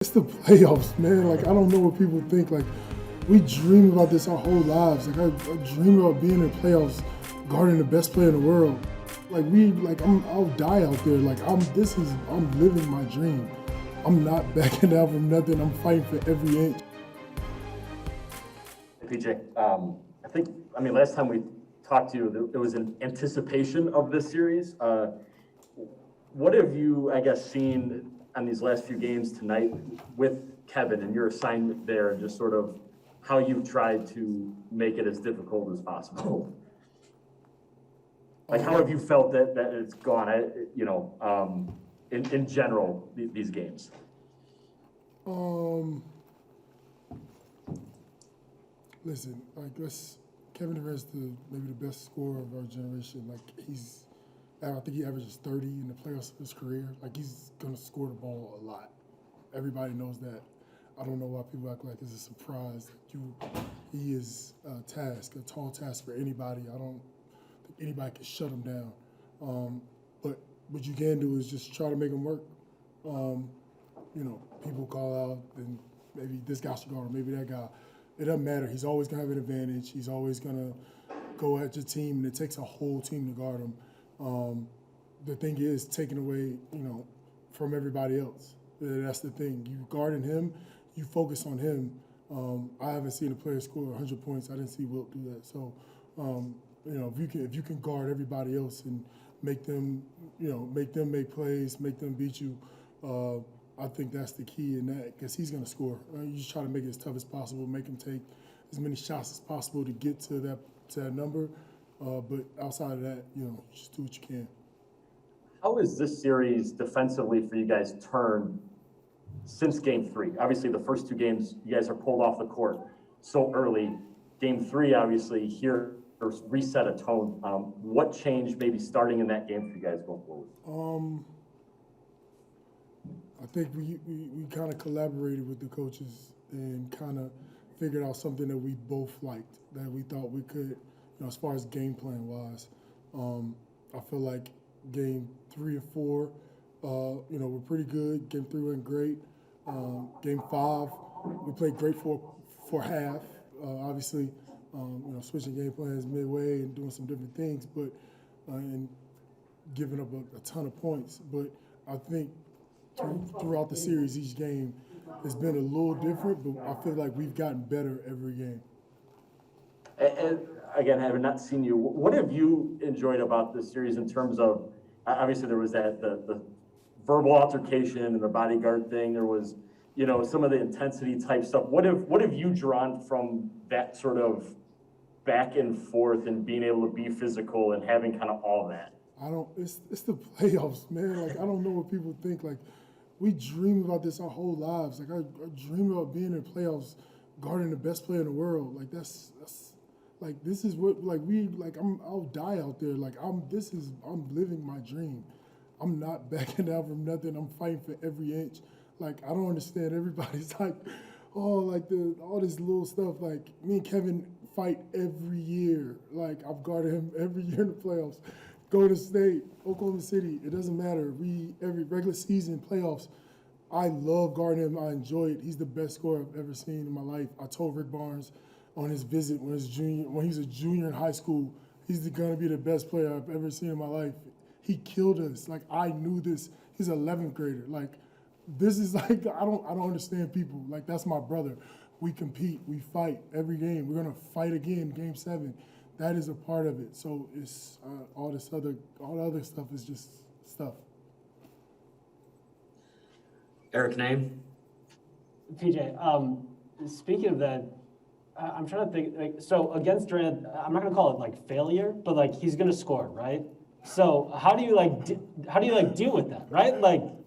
It's the playoffs, man. Like, I don't know what people think. Like, we dream about this our whole lives. Like, I dream about being in the playoffs, guarding the best player in the world. I'll die out there. Like, I'm living my dream. I'm not backing down from nothing. I'm fighting for every inch. PJ, last time we talked to you, there was an anticipation of this series. What have you, seen on these last few games tonight with Kevin and your assignment there, and just sort of how you've tried to make it as difficult as possible? Like, how have you felt that it's gone, in general, these games? Listen, Kevin Durant's maybe the best scorer of our generation. I think he averages 30 in the playoffs of his career. Like, he's gonna score the ball a lot. Everybody knows that. I don't know why people act like it's a surprise. He is a tall task for anybody. I don't think anybody can shut him down. But what you can do is just try to make him work. People call out and maybe this guy should guard him, maybe that guy. It doesn't matter. He's always gonna have an advantage. He's always gonna go at your team, and it takes a whole team to guard him. The thing is taking away, from everybody else. That's the thing. You guarding him, you focus on him. I haven't seen a player score 100 points. I didn't see Wilt do that. So, if you can guard everybody else and make them make plays, make them beat you, I think that's the key in that, because he's going to score. You just try to make it as tough as possible, make him take as many shots as possible to get to that number. But outside of that, just do what you can. How has this series defensively for you guys turned since Game 3? Obviously, the first two games, you guys are pulled off the court so early. Game 3, obviously, here reset a tone. What changed maybe starting in that game for you guys going forward? I think we kind of collaborated with the coaches and kind of figured out something that we both liked, that we thought we could, as far as game plan wise. I feel like game 3 and 4, were pretty good. Game 3 went great. Game 5, we played great for half. Obviously, switching game plans midway and doing some different things, but and giving up a ton of points. But I think throughout the series, each game has been a little different, but I feel like we've gotten better every game. And again, having not seen you, what have you enjoyed about this series in terms of, obviously there was the verbal altercation and the bodyguard thing. There was, some of the intensity type stuff. What have you drawn from that sort of back and forth and being able to be physical and having kind of all that? It's the playoffs, man. Like, I don't know what people think. Like, we dream about this our whole lives. Like, I dream about being in the playoffs, guarding the best player in the world. Like, this is what, I'll die out there. Like, I'm living my dream. I'm not backing down from nothing. I'm fighting for every inch. Like, I don't understand. Everybody's like, all this little stuff. Like, me and Kevin fight every year. Like, I've guarded him every year in the playoffs. Golden State, Oklahoma City, it doesn't matter. Every regular season, playoffs, I love guarding him. I enjoy it. He's the best scorer I've ever seen in my life. I told Rick Barnes on his visit when he was a junior in high school, he's going to be the best player I've ever seen in my life. He killed us. Like, I knew this. He's an 11th grader. Like, this is like, I don't understand people. Like, that's my brother. We compete. We fight every game. We're going to fight again, Game 7. That is a part of it. So it's all the other stuff is just stuff. Eric, name? PJ, speaking of that, I'm trying to think. So against Durant, I'm not gonna call it failure, but he's gonna score, right? So how do you deal with that, right?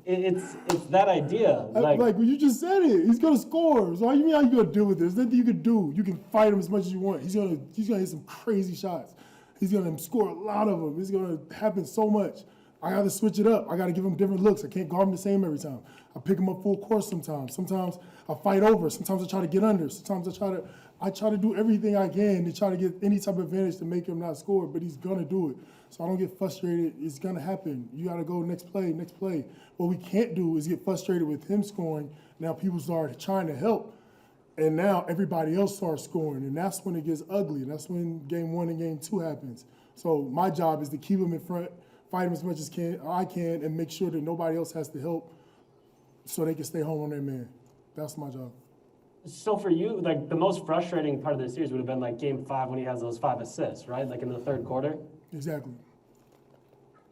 It's that idea. Well, you just said it. He's gonna score. So how you gonna deal with this? There's nothing you can do. You can fight him as much as you want. He's gonna hit some crazy shots. He's gonna score a lot of them. It's gonna happen so much. I got to switch it up. I got to give them different looks. I can't guard them the same every time. I pick them up full court sometimes. Sometimes I fight over. Sometimes I try to get under. Sometimes I try to do everything I can to try to get any type of advantage to make him not score, but he's gonna do it. So I don't get frustrated. It's gonna happen. You gotta go next play, next play. What we can't do is get frustrated with him scoring. Now people start trying to help, and now everybody else starts scoring, and that's when it gets ugly. And that's when game 1 and game 2 happens. So my job is to keep him in front, fight him as much as I can, and make sure that nobody else has to help, so they can stay home on their man. That's my job. So for you, like the most frustrating part of the series would have been like game 5 when he has those 5 assists, right? Like in the third quarter. Exactly.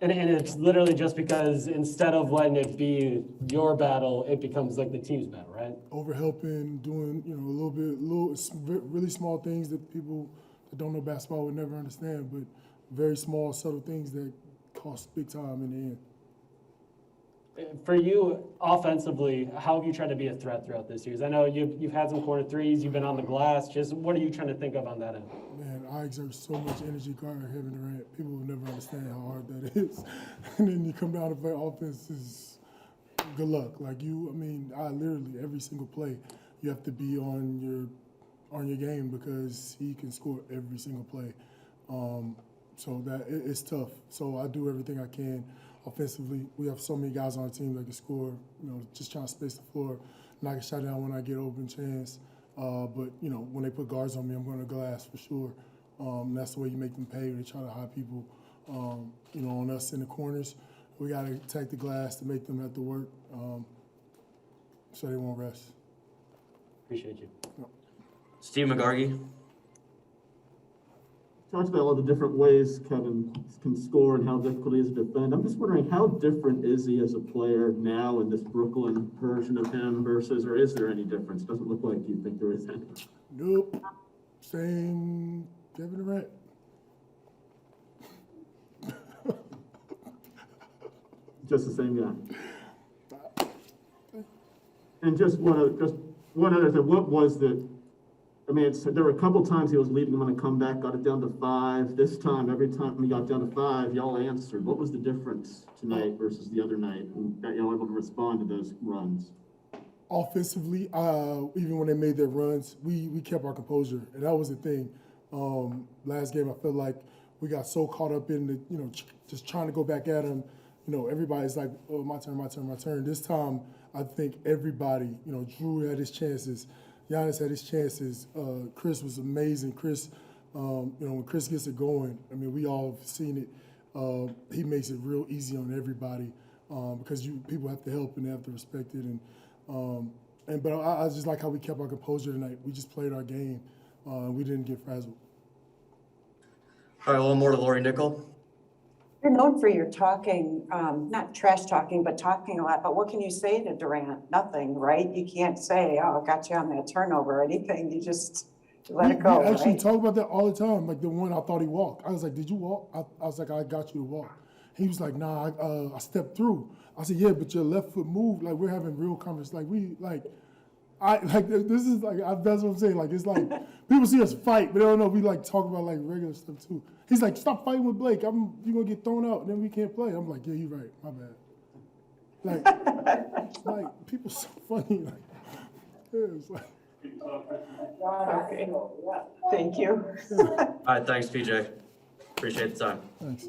And it's literally just because instead of letting it be your battle, it becomes like the team's battle, right? Overhelping, doing, really small things that people that don't know basketball would never understand, but very small, subtle things that cost big time in the end. For you, offensively, how have you tried to be a threat throughout this series? I know you've had some corner threes, you've been on the glass. Just what are you trying to think of on that end? Man, I exert so much energy guarding Kevin Durant. People will never understand how hard that is. And then you come down to play offense, is good luck. I literally, every single play, you have to be on your game because he can score every single play. So that it's tough. So I do everything I can. Offensively, we have so many guys on our team that can score, just trying to space the floor, knock a shot down when I get open chance. But when they put guards on me, I'm going to glass for sure. That's the way you make them pay. They try to hide people, on us in the corners. We got to attack the glass to make them have to work so they won't rest. Appreciate you. Steve McGargy. Talked about all the different ways Kevin can score and how difficult he is to defend. I'm just wondering, how different is he as a player now in this Brooklyn version of him versus, or is there any difference? Doesn't look like you think there is any. Nope. Same Kevin Durant. Just the same guy. And just one other thing. What was the? There were a couple times he was leading them on a comeback, got it down to 5. This time, every time he got down to 5, y'all answered. What was the difference tonight versus the other night, and that y'all able to respond to those runs? Offensively, even when they made their runs, we kept our composure, and that was the thing. Last game, I felt like we got so caught up in the, just trying to go back at them. Everybody's like, oh, my turn, my turn, my turn. This time, I think everybody, Drew had his chances. Giannis had his chances. Chris was amazing. Chris, when Chris gets it going, we all have seen it. He makes it real easy on everybody because people have to help and they have to respect it. But I just like how we kept our composure tonight. We just played our game. We didn't get frazzled. All right, one more to Lori Nickel. You're known for your talking, not trash talking, but talking a lot. But what can you say to Durant? Nothing, right? You can't say, oh, I got you on that turnover or anything. You just let it go, We actually right? talk about that all the time. Like the one I thought he walked. I was like, did you walk? I was like, I got you to walk. He was like, nah, I stepped through. I said, yeah, but your left foot moved. Like, we're having real conversations. This is like, that's what I'm saying. Like, it's like, people see us fight, but they don't know we talk about regular stuff too. He's like, stop fighting with Blake. You're gonna get thrown out, and then we can't play. I'm like, yeah, you're right. My bad. People so funny. It's like. Okay. Thank you. All right, thanks, PJ. Appreciate the time. Thanks.